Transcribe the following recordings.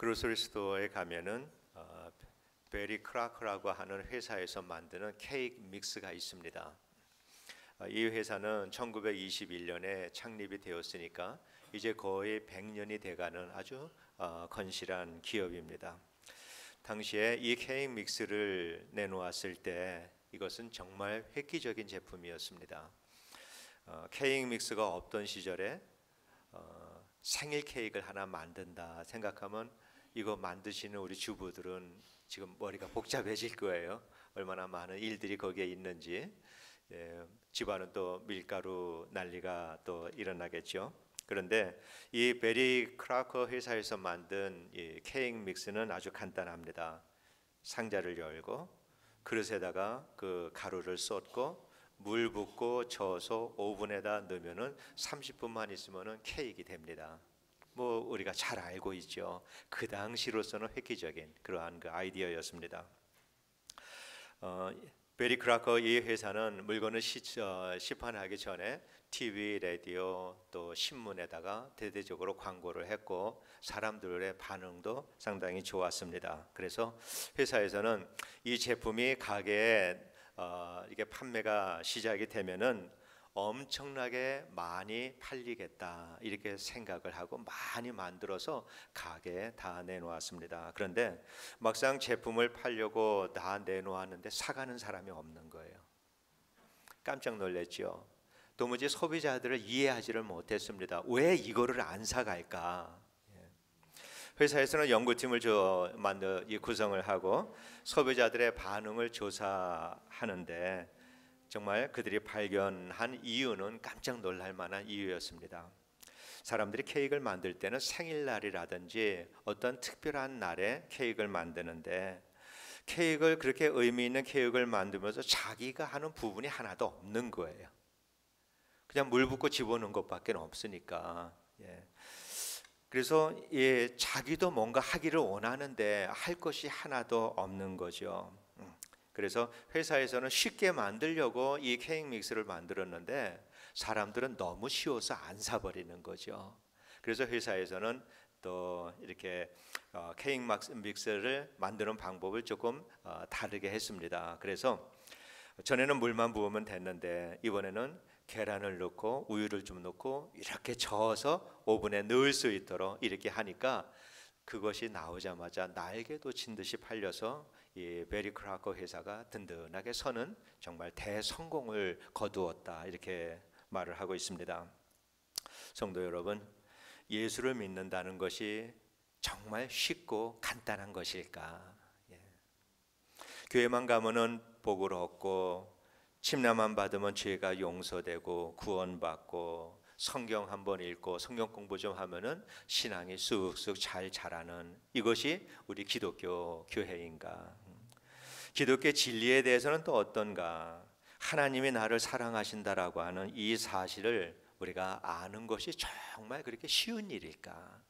그로서리 스토어에 가면은 베리 크라커라고 하는 회사에서 만드는 케이크 믹스가 있습니다. 이 회사는 1921년에 창립이 되었으니까 이제 거의 100년이 돼가는 아주 건실한 기업입니다. 당시에 이 케이크 믹스를 내놓았을 때 이것은 정말 획기적인 제품이었습니다. 케이크 믹스가 없던 시절에 생일 케이크를 하나 만든다 생각하면 이거 만드시는 우리 주부들은 지금 머리가 복잡해질 거예요. 얼마나 많은 일들이 거기에 있는지. 집안은 또 밀가루 난리가 또 일어나겠죠. 그런데 이 베리 크라커 회사에서 만든 이 케이크 믹스는 아주 간단합니다. 상자를 열고 그릇에다가 그 가루를 쏟고 물 붓고 저어서 오븐에다 넣으면은 30분만 있으면은 케이크가 됩니다. 뭐 우리가 잘 알고 있죠. 그 당시로서는 획기적인 그러한 그 아이디어였습니다. 베리 크라커 이 회사는 물건을 시판하기 전에 TV, 라디오 또 신문에다가 대대적으로 광고를 했고 사람들의 반응도 상당히 좋았습니다. 그래서 회사에서는 이 제품이 가게에 이게 판매가 시작이 되면은 엄청나게 많이 팔리겠다 이렇게 생각을 하고 많이 만들어서 가게에 다 내놓았습니다. 그런데 막상 제품을 팔려고 다 내놓았는데 사가는 사람이 없는 거예요. 깜짝 놀랐죠. 도무지 소비자들을 이해하지를 못했습니다. 왜 이거를 안 사갈까? 회사에서는 연구팀을 구성을 하고 소비자들의 반응을 조사하는데 정말 그들이 발견한 이유는 깜짝 놀랄 만한 이유였습니다. 사람들이 케이크를 만들 때는 생일날이라든지 어떤 특별한 날에 케이크를 만드는데 케이크를 그렇게 의미 있는 케이크를 만들면서 자기가 하는 부분이 하나도 없는 거예요. 그냥 물 붓고 집어넣은 것밖에 없으니까. 그래서 자기도 뭔가 하기를 원하는데 할 것이 하나도 없는 거죠. 그래서 회사에서는 쉽게 만들려고 이 케이크 믹스를 만들었는데 사람들은 너무 쉬워서 안 사버리는 거죠. 그래서 회사에서는 또 이렇게 케이크 믹스를 만드는 방법을 조금 다르게 했습니다. 그래서 전에는 물만 부으면 됐는데 이번에는 계란을 넣고 우유를 좀 넣고 이렇게 저어서 오븐에 넣을 수 있도록 이렇게 하니까 그것이 나오자마자 날개도 친 듯이 팔려서 이 베리 크라커 회사가 든든하게 서는 정말 대성공을 거두었다 이렇게 말을 하고 있습니다. 성도 여러분, 예수를 믿는다는 것이 정말 쉽고 간단한 것일까? 교회만 가면은 복을 얻고 침례만 받으면 죄가 용서되고 구원받고 성경 한번 읽고 성경 공부 좀 하면은 신앙이 쑥쑥 잘 자라는 이것이 우리 기독교 교회인가? 기독교 진리에 대해서는 또 어떤가? 하나님이 나를 사랑하신다라고 하는 이 사실을 우리가 아는 것이 정말 그렇게 쉬운 일일까?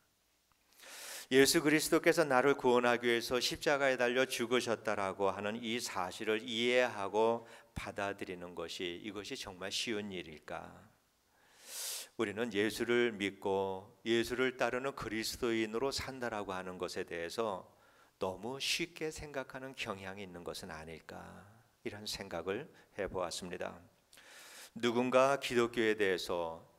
예수 그리스도께서 나를 구원하기 위해서 십자가에 달려 죽으셨다라고 하는 이 사실을 이해하고 받아들이는 것이 이것이 정말 쉬운 일일까? 우리는 예수를 믿고 예수를 따르는 그리스도인으로 산다라고 하는 것에 대해서 너무 쉽게 생각하는 경향이 있는 것은 아닐까 이런 생각을 해보았습니다. 누군가 기독교에 대해서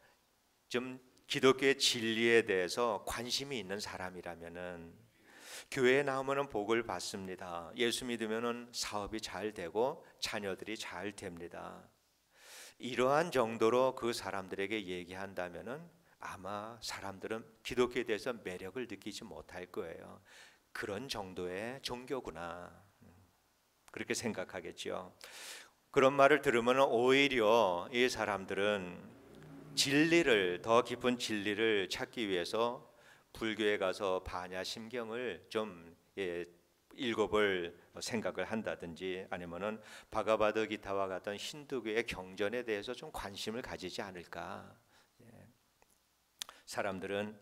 좀 기독교의 진리에 대해서 관심이 있는 사람이라면은 교회에 나오면은 복을 받습니다. 예수 믿으면은 사업이 잘 되고 자녀들이 잘 됩니다. 이러한 정도로 그 사람들에게 얘기한다면은 아마 사람들은 기독교에 대해서 매력을 느끼지 못할 거예요. 그런 정도의 종교구나 그렇게 생각하겠죠. 그런 말을 들으면 오히려 이 사람들은 진리를 더 깊은 진리를 찾기 위해서 불교에 가서 반야심경을 좀 읽어볼 생각을 한다든지 아니면은 바가바드 기타와 같은 힌두교의 경전에 대해서 좀 관심을 가지지 않을까. 사람들은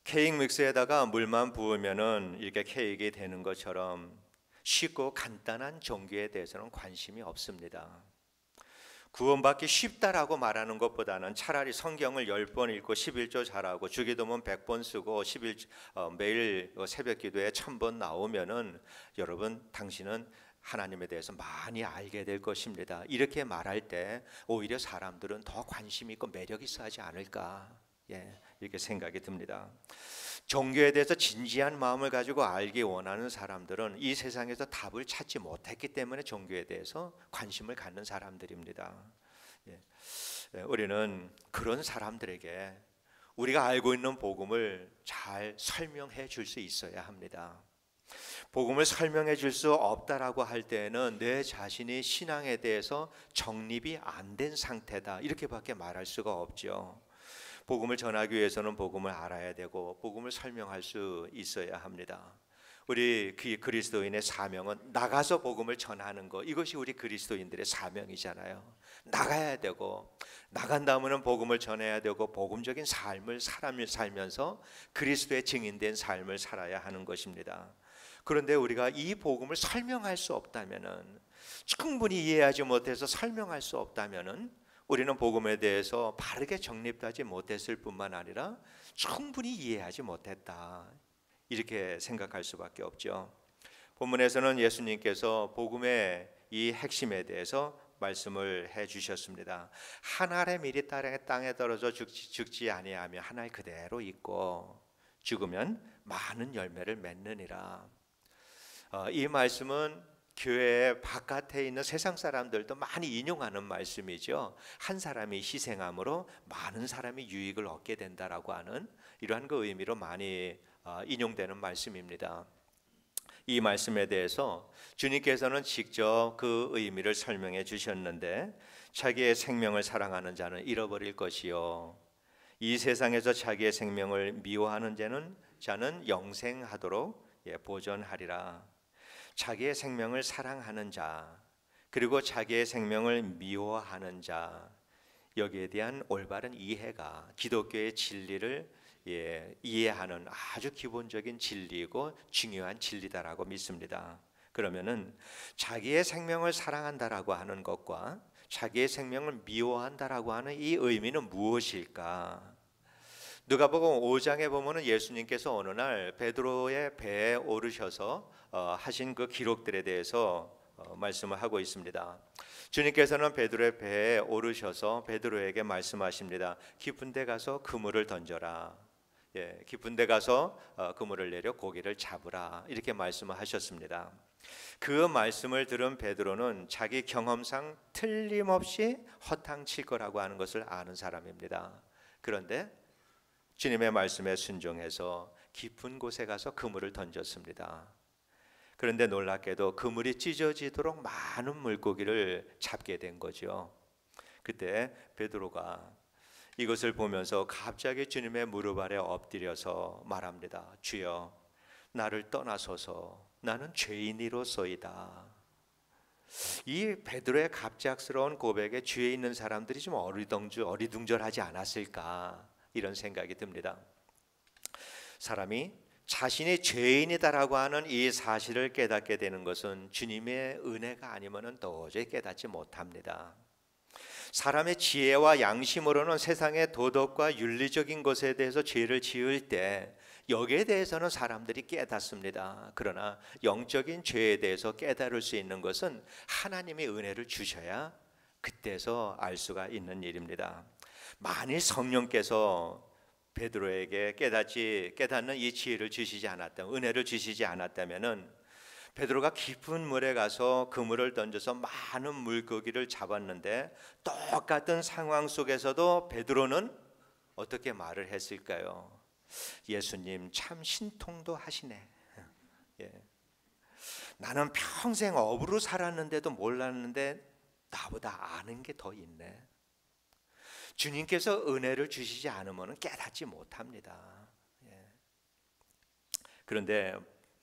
케이크 믹스에다가 물만 부으면은 이렇게 케이크가 되는 것처럼 쉽고 간단한 종교에 대해서는 관심이 없습니다. 구원받기 쉽다라고 말하는 것보다는 차라리 성경을 10번 읽고 11조 잘하고 주기도문 100번 쓰고 매일 새벽 기도에 1000번 나오면은 여러분 당신은 하나님에 대해서 많이 알게 될 것입니다. 이렇게 말할 때 오히려 사람들은 더 관심 있고 매력 있어 하지 않을까, 이렇게 생각이 듭니다. 종교에 대해서 진지한 마음을 가지고 알기 원하는 사람들은 이 세상에서 답을 찾지 못했기 때문에 종교에 대해서 관심을 갖는 사람들입니다. 우리는 그런 사람들에게 우리가 알고 있는 복음을 잘 설명해 줄 수 있어야 합니다. 복음을 설명해 줄 수 없다라고 할 때는 내 자신이 신앙에 대해서 정립이 안 된 상태다, 이렇게밖에 말할 수가 없죠. 복음을 전하기 위해서는 복음을 알아야 되고 복음을 설명할 수 있어야 합니다. 우리 그리스도인의 사명은 나가서 복음을 전하는 것, 이것이 우리 그리스도인들의 사명이잖아요. 나가야 되고 나간 다음에는 복음을 전해야 되고 복음적인 삶을 사람을 살면서 그리스도의 증인된 삶을 살아야 하는 것입니다. 그런데 우리가 이 복음을 설명할 수 없다면은, 충분히 이해하지 못해서 설명할 수 없다면은 우리는 복음에 대해서 바르게 정립하지 못했을 뿐만 아니라 충분히 이해하지 못했다, 이렇게 생각할 수밖에 없죠. 본문에서는 예수님께서 복음의 이 핵심에 대해서 말씀을 해 주셨습니다. 한 알의 밀이 땅에 떨어져 죽지 아니하며 한 알 그대로 있고 죽으면 많은 열매를 맺느니라. 이 말씀은 교회 바깥에 있는 세상 사람들도 많이 인용하는 말씀이죠. 한 사람이 희생함으로 많은 사람이 유익을 얻게 된다라고 하는 이러한 그 의미로 많이 인용되는 말씀입니다. 이 말씀에 대해서 주님께서는 직접 그 의미를 설명해 주셨는데, 자기의 생명을 사랑하는 자는 잃어버릴 것이요 이 세상에서 자기의 생명을 미워하는 자는 영생하도록 보존하리라. 자기의 생명을 사랑하는 자, 그리고 자기의 생명을 미워하는 자, 여기에 대한 올바른 이해가 기독교의 진리를 이해하는 아주 기본적인 진리이고 중요한 진리다라고 믿습니다. 그러면은 자기의 생명을 사랑한다라고 하는 것과 자기의 생명을 미워한다라고 하는 이 의미는 무엇일까? 누가복음 5장에 보면은 예수님께서 어느 날 베드로의 배에 오르셔서 하신 그 기록들에 대해서 말씀을 하고 있습니다. 주님께서는 베드로의 배에 오르셔서 베드로에게 말씀하십니다. 깊은 데 가서 그물을 던져라. 깊은 데 가서 그물을 내려 고기를 잡으라, 이렇게 말씀을 하셨습니다. 그 말씀을 들은 베드로는 자기 경험상 틀림없이 허탕칠 거라고 하는 것을 아는 사람입니다. 그런데 주님의 말씀에 순종해서 깊은 곳에 가서 그물을 던졌습니다. 그런데 놀랍게도 그물이 찢어지도록 많은 물고기를 잡게 된 거죠. 그때 베드로가 이것을 보면서 갑자기 주님의 무릎 아래 엎드려서 말합니다. 주여, 나를 떠나소서, 나는 죄인이로소이다. 이 베드로의 갑작스러운 고백에 주위에 있는 사람들이 좀 어리둥절하지 않았을까, 이런 생각이 듭니다. 사람이 자신이 죄인이다라고 하는 이 사실을 깨닫게 되는 것은 주님의 은혜가 아니면은 도저히 깨닫지 못합니다. 사람의 지혜와 양심으로는 세상의 도덕과 윤리적인 것에 대해서 죄를 지을 때 여기에 대해서는 사람들이 깨닫습니다. 그러나 영적인 죄에 대해서 깨달을 수 있는 것은 하나님의 은혜를 주셔야 그때서 알 수가 있는 일입니다. 만일 성령께서 베드로에게 깨닫는 이 지혜를 주시지 않았다면, 은혜를 주시지 않았다면은 베드로가 깊은 물에 가서 그물을 던져서 많은 물고기를 잡았는데 똑같은 상황 속에서도 베드로는 어떻게 말을 했을까요? 예수님 참 신통도 하시네. 나는 평생 어부로 살았는데도 몰랐는데 나보다 아는 게 더 있네. 주님께서 은혜를 주시지 않으면 깨닫지 못합니다. 그런데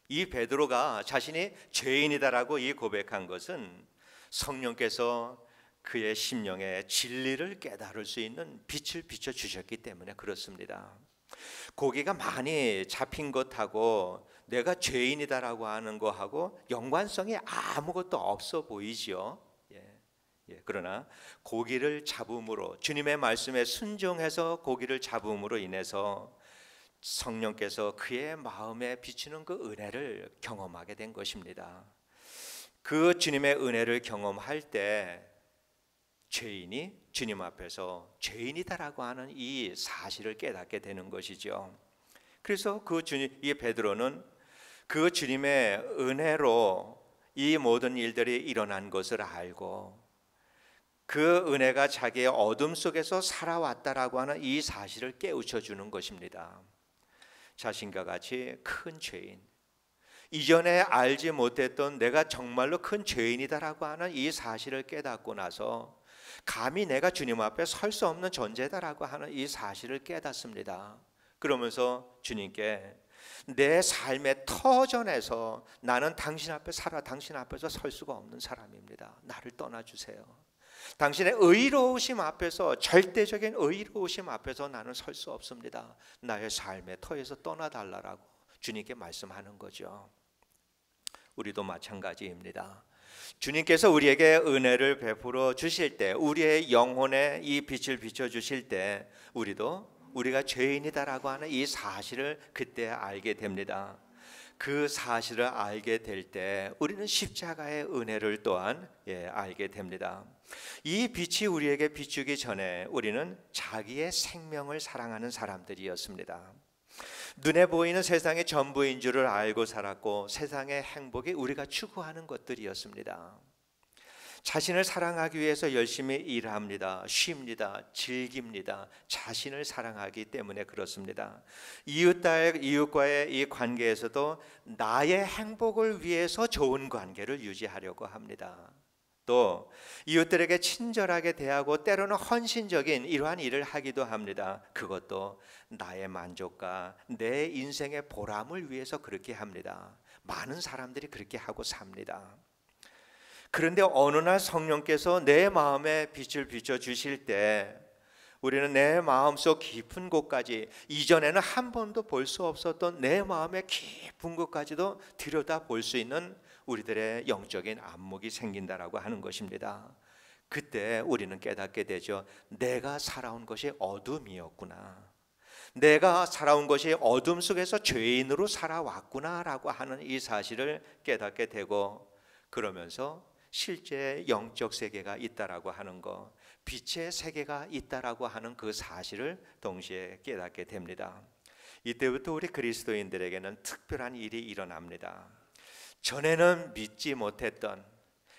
이 베드로가 자신이 죄인이다라고 이 고백한 것은 성령께서 그의 심령에 진리를 깨달을 수 있는 빛을 비춰 주셨기 때문에 그렇습니다. 고기가 많이 잡힌 것하고 내가 죄인이다라고 하는 것하고 연관성이 아무것도 없어 보이지요. 그러나 고기를 잡음으로, 주님의 말씀에 순종해서 고기를 잡음으로 인해서 성령께서 그의 마음에 비추는 그 은혜를 경험하게 된 것입니다. 그 주님의 은혜를 경험할 때 죄인이 주님 앞에서 죄인이다라고 하는 이 사실을 깨닫게 되는 것이죠. 그래서 이 베드로는 그 주님의 은혜로 이 모든 일들이 일어난 것을 알고 그 은혜가 자기의 어둠 속에서 살아왔다라고 하는 이 사실을 깨우쳐 주는 것입니다. 자신과 같이 큰 죄인, 이전에 알지 못했던 내가 정말로 큰 죄인이다라고 하는 이 사실을 깨닫고 나서 감히 내가 주님 앞에 설 수 없는 존재다라고 하는 이 사실을 깨닫습니다. 그러면서 주님께 내 삶의 터전에서 나는 당신 앞에 살아 당신 앞에서 설 수가 없는 사람입니다. 나를 떠나주세요. 당신의 의로우심 앞에서, 절대적인 의로우심 앞에서 나는 설 수 없습니다. 나의 삶의 터에서 떠나달라고 주님께 말씀하는 거죠. 우리도 마찬가지입니다. 주님께서 우리에게 은혜를 베풀어 주실 때, 우리의 영혼에 이 빛을 비춰 주실 때 우리가 죄인이다라고 하는 이 사실을 그때 알게 됩니다. 그 사실을 알게 될 때 우리는 십자가의 은혜를 또한 알게 됩니다. 이 빛이 우리에게 비추기 전에 우리는 자기의 생명을 사랑하는 사람들이었습니다. 눈에 보이는 세상의 전부인 줄을 알고 살았고 세상의 행복이 우리가 추구하는 것들이었습니다. 자신을 사랑하기 위해서 열심히 일합니다. 쉽니다. 즐깁니다. 자신을 사랑하기 때문에 그렇습니다. 이웃과의 이 관계에서도 나의 행복을 위해서 좋은 관계를 유지하려고 합니다. 또 이웃들에게 친절하게 대하고 때로는 헌신적인 이러한 일을 하기도 합니다. 그것도 나의 만족과 내 인생의 보람을 위해서 그렇게 합니다. 많은 사람들이 그렇게 하고 삽니다. 그런데 어느 날 성령께서 내 마음에 빛을 비춰 주실 때 우리는 내 마음속 깊은 곳까지, 이전에는 한 번도 볼 수 없었던 내 마음의 깊은 곳까지도 들여다 볼 수 있는 우리들의 영적인 안목이 생긴다라고 하는 것입니다. 그때 우리는 깨닫게 되죠. 내가 살아온 것이 어둠이었구나. 내가 살아온 것이 어둠 속에서 죄인으로 살아왔구나라고 하는 이 사실을 깨닫게 되고, 그러면서 실제 영적 세계가 있다라고 하는 것, 빛의 세계가 있다라고 하는 그 사실을 동시에 깨닫게 됩니다. 이때부터 우리 그리스도인들에게는 특별한 일이 일어납니다. 전에는 믿지 못했던,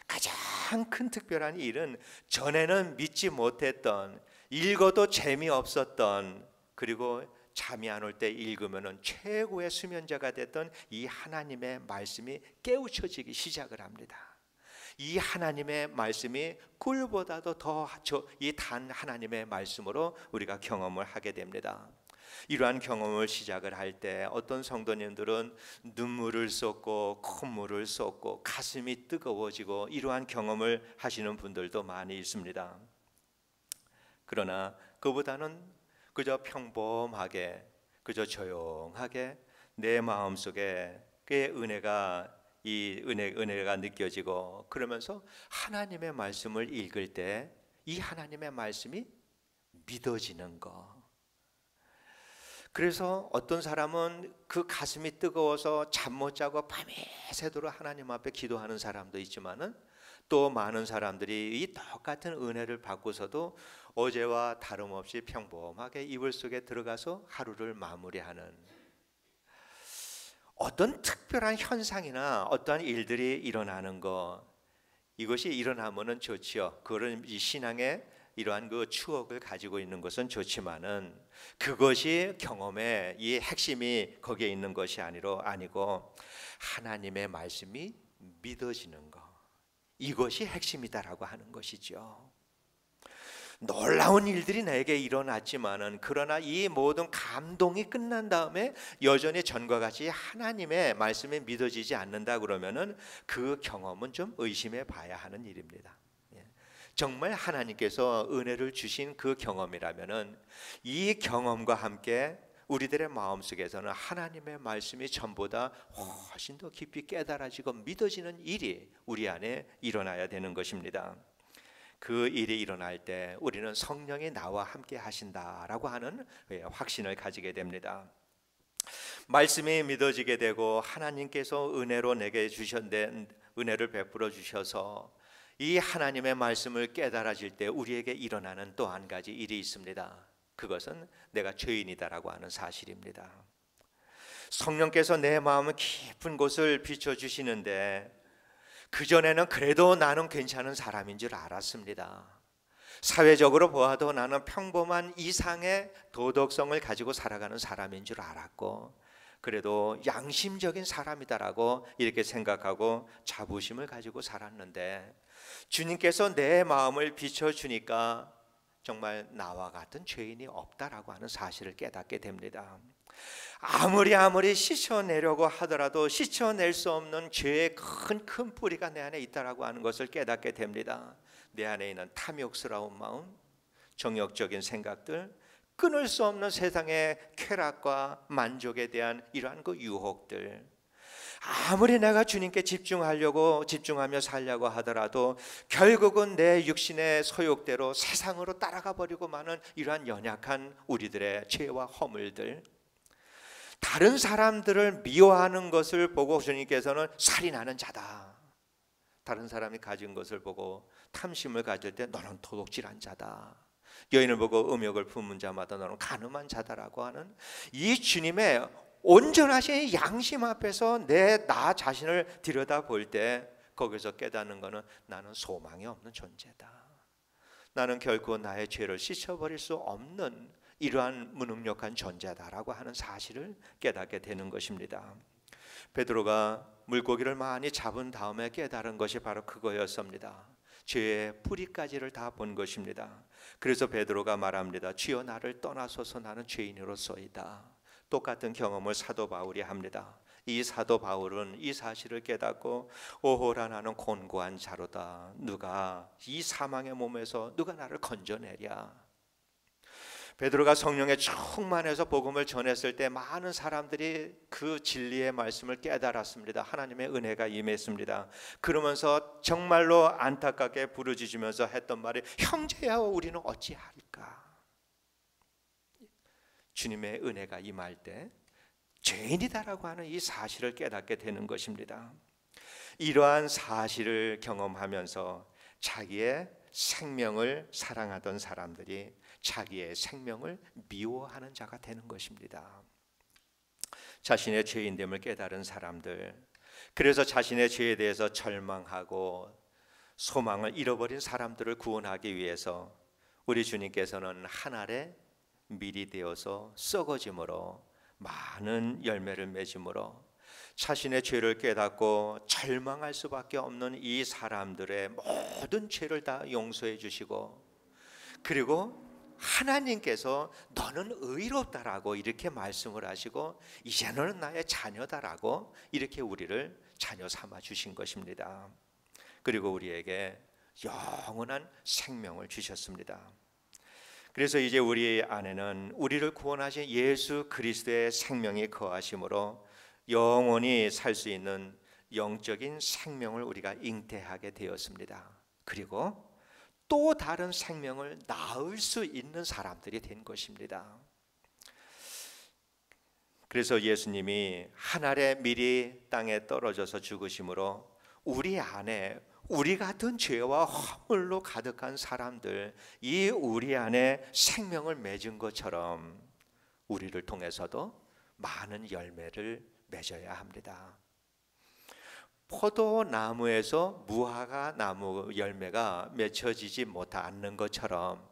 가장 큰 특별한 일은 전에는 믿지 못했던, 읽어도 재미없었던, 그리고 잠이 안 올 때 읽으면 최고의 수면자가 됐던 이 하나님의 말씀이 깨우쳐지기 시작을 합니다. 이 하나님의 말씀이 꿀보다도 더 이 단 하나님의 말씀으로 우리가 경험을 하게 됩니다. 이러한 경험을 시작을 할 때 어떤 성도님들은 눈물을 쏟고 콧물을 쏟고 가슴이 뜨거워지고 이러한 경험을 하시는 분들도 많이 있습니다. 그러나 그보다는 그저 평범하게, 그저 조용하게 내 마음속에 그의 은혜가 느껴지고, 그러면서 하나님의 말씀을 읽을 때 이 하나님의 말씀이 믿어지는 것. 그래서 어떤 사람은 그 가슴이 뜨거워서 잠 못 자고 밤에 새도록 하나님 앞에 기도하는 사람도 있지만은, 또 많은 사람들이 이 똑같은 은혜를 받고서도 어제와 다름없이 평범하게 이불 속에 들어가서 하루를 마무리하는, 어떤 특별한 현상이나 어떠한 일들이 일어나는 것, 이것이 일어나면은 좋지요. 그런 이 신앙의 이러한 그 추억을 가지고 있는 것은 좋지만은, 그것이 경험의 이 핵심이 거기에 있는 것이 아니고 하나님의 말씀이 믿어지는 것, 이것이 핵심이다라고 하는 것이죠. 놀라운 일들이 내게 일어났지만은, 그러나 이 모든 감동이 끝난 다음에 여전히 전과 같이 하나님의 말씀이 믿어지지 않는다 그러면은 그 경험은 좀 의심해 봐야 하는 일입니다. 정말 하나님께서 은혜를 주신 그 경험이라면은 이 경험과 함께 우리들의 마음속에서는 하나님의 말씀이 전보다 훨씬 더 깊이 깨달아지고 믿어지는 일이 우리 안에 일어나야 되는 것입니다. 그 일이 일어날 때 우리는 성령이 나와 함께 하신다라고 하는 확신을 가지게 됩니다. 말씀이 믿어지게 되고 하나님께서 은혜로 내게 주셨는 은혜를 베풀어 주셔서 이 하나님의 말씀을 깨달아질 때 우리에게 일어나는 또 한 가지 일이 있습니다. 그것은 내가 죄인이다라고 하는 사실입니다. 성령께서 내 마음 깊은 곳을 비춰주시는데 그전에는 그래도 나는 괜찮은 사람인 줄 알았습니다. 사회적으로 보아도 나는 평범한 이상의 도덕성을 가지고 살아가는 사람인 줄 알았고 그래도 양심적인 사람이다라고 이렇게 생각하고 자부심을 가지고 살았는데 주님께서 내 마음을 비춰주니까 정말 나와 같은 죄인이 없다라고 하는 사실을 깨닫게 됩니다. 아무리 씻어내려고 하더라도 씻어낼 수 없는 죄의 큰 뿌리가 내 안에 있다라고 하는 것을 깨닫게 됩니다. 내 안에 있는 탐욕스러운 마음, 정욕적인 생각들, 끊을 수 없는 세상의 쾌락과 만족에 대한 이러한 그 유혹들, 아무리 내가 주님께 집중하며 살려고 하더라도 결국은 내 육신의 소욕대로 세상으로 따라가 버리고 마는 이러한 연약한 우리들의 죄와 허물들, 다른 사람들을 미워하는 것을 보고 주님께서는 살인하는 자다, 다른 사람이 가진 것을 보고 탐심을 가질 때 너는 도둑질한 자다, 여인을 보고 음욕을 품은 자마다 너는 간음한 자다라고 하는 이 주님의 온전하신 양심 앞에서 나 자신을 들여다볼 때 거기서 깨닫는 것은 나는 소망이 없는 존재다, 나는 결코 나의 죄를 씻어버릴 수 없는 이러한 무능력한 존재다라고 하는 사실을 깨닫게 되는 것입니다. 베드로가 물고기를 많이 잡은 다음에 깨달은 것이 바로 그거였습니다. 죄의 뿌리까지를 다 본 것입니다. 그래서 베드로가 말합니다. 주여 나를 떠나소서 나는 죄인으로소이다. 똑같은 경험을 사도 바울이 합니다. 이 사도 바울은 이 사실을 깨닫고 오호라 나는 곤고한 자로다, 누가 이 사망의 몸에서 누가 나를 건져내랴. 베드로가 성령에 충만해서 복음을 전했을 때 많은 사람들이 그 진리의 말씀을 깨달았습니다. 하나님의 은혜가 임했습니다. 그러면서 정말로 안타깝게 부르짖으면서 했던 말이 형제야 우리는 어찌할까. 주님의 은혜가 임할 때 죄인이다라고 하는 이 사실을 깨닫게 되는 것입니다. 이러한 사실을 경험하면서 자기의 생명을 사랑하던 사람들이 자기의 생명을 미워하는 자가 되는 것입니다. 자신의 죄인됨을 깨달은 사람들, 그래서 자신의 죄에 대해서 절망하고 소망을 잃어버린 사람들을 구원하기 위해서 우리 주님께서는 한 알의 밀이 되어서 썩어짐으로 많은 열매를 맺음으로 자신의 죄를 깨닫고 절망할 수밖에 없는 이 사람들의 모든 죄를 다 용서해 주시고, 그리고 하나님께서 너는 의롭다라고 이렇게 말씀을 하시고 이제 너는 나의 자녀다라고 이렇게 우리를 자녀 삼아 주신 것입니다. 그리고 우리에게 영원한 생명을 주셨습니다. 그래서 이제 우리 안에는 우리를 구원하신 예수 그리스도의 생명이 거하심으로 영원히 살 수 있는 영적인 생명을 우리가 잉태하게 되었습니다. 그리고 또 다른 생명을 낳을 수 있는 사람들이 된 것입니다. 그래서 예수님이 한 알의 밀이 땅에 떨어져서 죽으심으로 우리 안에 우리 같은 죄와 허물로 가득한 사람들, 이 우리 안에 생명을 맺은 것처럼 우리를 통해서도 많은 열매를 맺어야 합니다. 포도나무에서 무화과 나무 열매가 맺혀지지 못하는 것처럼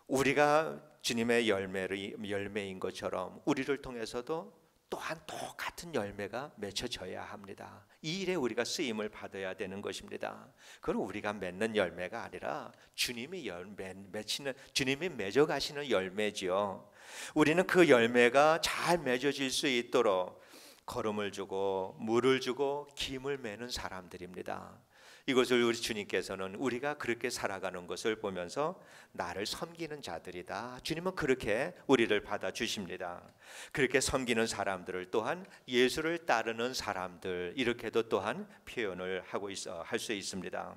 우리가 주님의 열매인 것처럼 우리를 통해서도 또한 똑같은 열매가 맺혀져야 합니다. 이 일에 우리가 쓰임을 받아야 되는 것입니다. 그건 우리가 맺는 열매가 아니라 주님이 맺어가시는 열매지요. 우리는 그 열매가 잘 맺어질 수 있도록 걸음을 주고 물을 주고 김을 매는 사람들입니다. 이것을 우리 주님께서는 우리가 그렇게 살아가는 것을 보면서 나를 섬기는 자들이다, 주님은 그렇게 우리를 받아주십니다. 그렇게 섬기는 사람들을 또한 예수를 따르는 사람들, 이렇게도 또한 표현을 할 수 있습니다.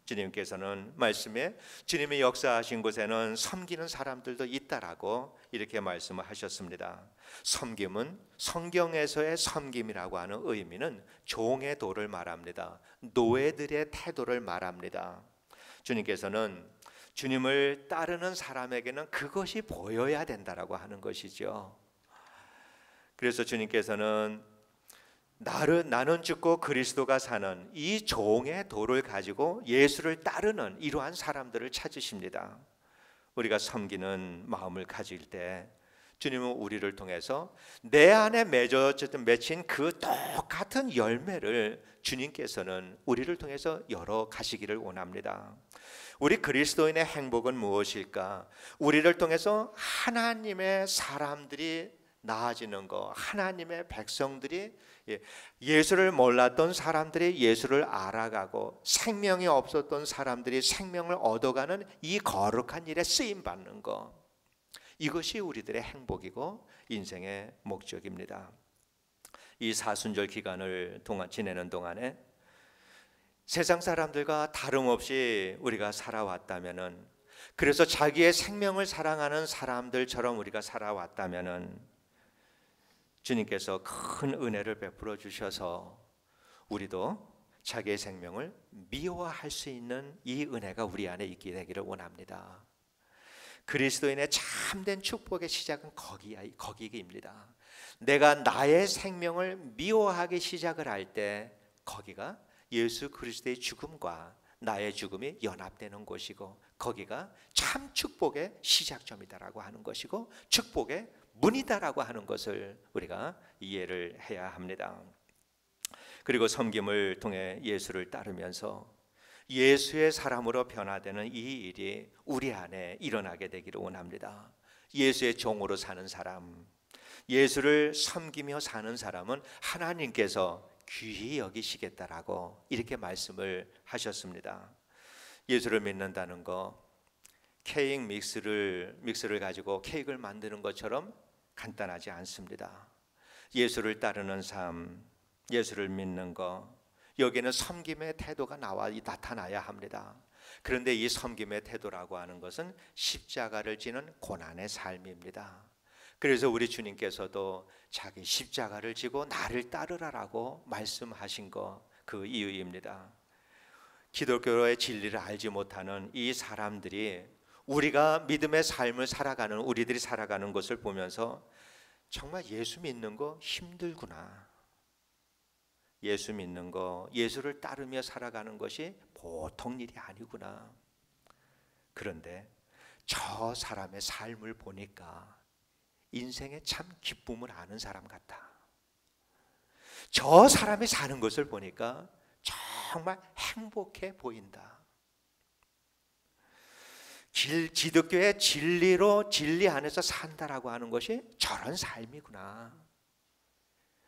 주님께서는 말씀에 주님이 역사하신 곳에는 섬기는 사람들도 있다라고 이렇게 말씀을 하셨습니다. 섬김은 성경에서의 섬김이라고 하는 의미는 종의 도를 말합니다. 노예들의 태도를 말합니다. 주님께서는 주님을 따르는 사람에게는 그것이 보여야 된다라고 하는 것이죠. 그래서 주님께서는 나는 죽고 그리스도가 사는 이 종의 도를 가지고 예수를 따르는 이러한 사람들을 찾으십니다. 우리가 섬기는 마음을 가질 때 주님은 우리를 통해서 내 안에 맺힌 그 똑같은 열매를 주님께서는 우리를 통해서 열어 가시기를 원합니다. 우리 그리스도인의 행복은 무엇일까? 우리를 통해서 하나님의 사람들이 나아지는 것, 하나님의 백성들이 예수를 몰랐던 사람들이 예수를 알아가고 생명이 없었던 사람들이 생명을 얻어가는 이 거룩한 일에 쓰임 받는 것, 이것이 우리들의 행복이고 인생의 목적입니다. 이 사순절 기간을 지내는 동안에 세상 사람들과 다름없이 우리가 살아왔다면은, 그래서 자기의 생명을 사랑하는 사람들처럼 우리가 살아왔다면은 주님께서 큰 은혜를 베풀어 주셔서 우리도 자기의 생명을 미워할 수 있는 이 은혜가 우리 안에 있게 되기를 원합니다. 그리스도인의 참된 축복의 시작은 거기입니다. 내가 나의 생명을 미워하기 시작을 할 때 거기가 예수 그리스도의 죽음과 나의 죽음이 연합되는 곳이고, 거기가 참 축복의 시작점이다라고 하는 것이고 축복의 문이다라고 하는 것을 우리가 이해를 해야 합니다. 그리고 섬김을 통해 예수를 따르면서 예수의 사람으로 변화되는 이 일이 우리 안에 일어나게 되기를 원합니다. 예수의 종으로 사는 사람, 예수를 섬기며 사는 사람은 하나님께서 귀히 여기시겠다라고 이렇게 말씀을 하셨습니다. 예수를 믿는다는 거, 케이크 믹스를 가지고 케이크를 만드는 것처럼 간단하지 않습니다. 예수를 따르는 삶, 예수를 믿는 것, 여기는 섬김의 태도가 나타나야 합니다. 그런데 이 섬김의 태도라고 하는 것은 십자가를 지는 고난의 삶입니다. 그래서 우리 주님께서도 자기 십자가를 지고 나를 따르라라고 말씀하신 거, 그 이유입니다. 기독교의 진리를 알지 못하는 이 사람들이 우리가 믿음의 삶을 살아가는, 우리들이 살아가는 것을 보면서 정말 예수 믿는 거 힘들구나, 예수 믿는 거, 예수를 따르며 살아가는 것이 보통 일이 아니구나. 그런데 저 사람의 삶을 보니까 인생의 참 기쁨을 아는 사람 같다. 저 사람이 사는 것을 보니까 정말 행복해 보인다. 기독교의 진리로, 진리 안에서 산다라고 하는 것이 저런 삶이구나.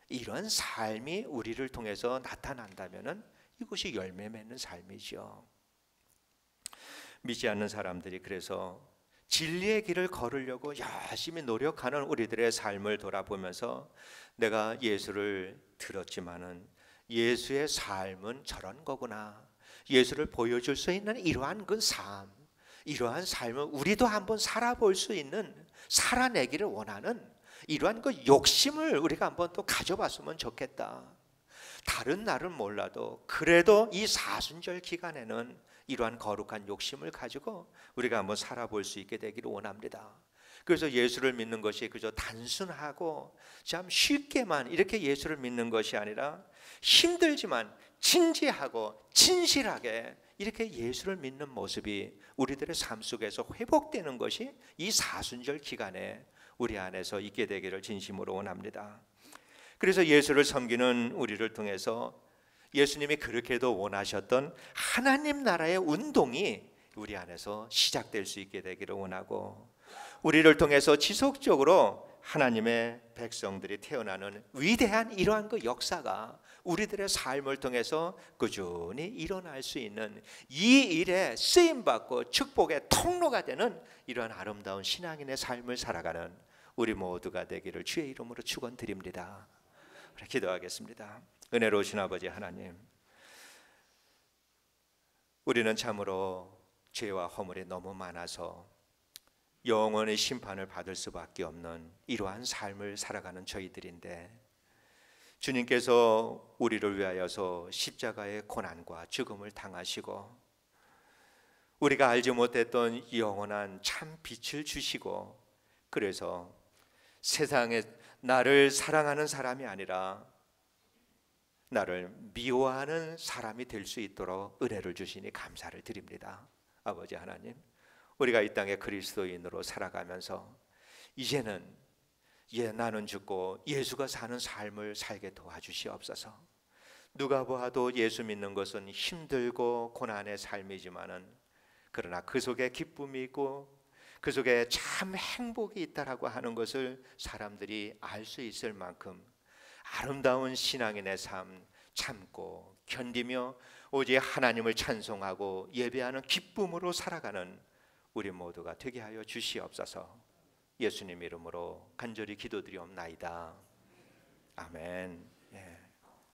이런 삶이 우리를 통해서 나타난다면은 이것이 열매 맺는 삶이죠. 믿지 않는 사람들이 그래서 진리의 길을 걸으려고 열심히 노력하는 우리들의 삶을 돌아보면서 내가 예수를 들었지만은 예수의 삶은 저런 거구나, 예수를 보여줄 수 있는 이러한 그 삶, 이러한 삶을 우리도 한번 살아볼 수 있는, 살아내기를 원하는 이러한 그 욕심을 우리가 한번 또 가져봤으면 좋겠다. 다른 날은 몰라도 그래도 이 사순절 기간에는 이러한 거룩한 욕심을 가지고 우리가 한번 살아볼 수 있게 되기를 원합니다. 그래서 예수를 믿는 것이 그저 단순하고 참 쉽게만 이렇게 예수를 믿는 것이 아니라 힘들지만 진지하고 진실하게 이렇게 예수를 믿는 모습이 우리들의 삶 속에서 회복되는 것이 이 사순절 기간에 우리 안에서 있게 되기를 진심으로 원합니다. 그래서 예수를 섬기는 우리를 통해서 예수님이 그렇게도 원하셨던 하나님 나라의 운동이 우리 안에서 시작될 수 있게 되기를 원하고, 우리를 통해서 지속적으로 하나님의 백성들이 태어나는 위대한 이러한 그 역사가 우리들의 삶을 통해서 꾸준히 일어날 수 있는, 이 일에 쓰임받고 축복의 통로가 되는 이러한 아름다운 신앙인의 삶을 살아가는 우리 모두가 되기를 주의 이름으로 축원드립니다. 기도하겠습니다. 은혜로우신 아버지 하나님, 우리는 참으로 죄와 허물이 너무 많아서 영원의 심판을 받을 수밖에 없는 이러한 삶을 살아가는 저희들인데, 주님께서 우리를 위하여서 십자가의 고난과 죽음을 당하시고 우리가 알지 못했던 영원한 참 빛을 주시고, 그래서 세상에 나를 사랑하는 사람이 아니라 나를 미워하는 사람이 될 수 있도록 은혜를 주시니 감사를 드립니다. 아버지 하나님, 우리가 이 땅에 그리스도인으로 살아가면서 이제는 나는 죽고 예수가 사는 삶을 살게 도와주시옵소서. 누가 보아도 예수 믿는 것은 힘들고 고난의 삶이지만은, 그러나 그 속에 기쁨이 있고 그 속에 참 행복이 있다라고 하는 것을 사람들이 알 수 있을 만큼 아름다운 신앙인의 삶, 참고 견디며 오직 하나님을 찬송하고 예배하는 기쁨으로 살아가는 우리 모두가 되게 하여 주시옵소서. 예수님 이름으로 간절히 기도드리옵나이다. 아멘.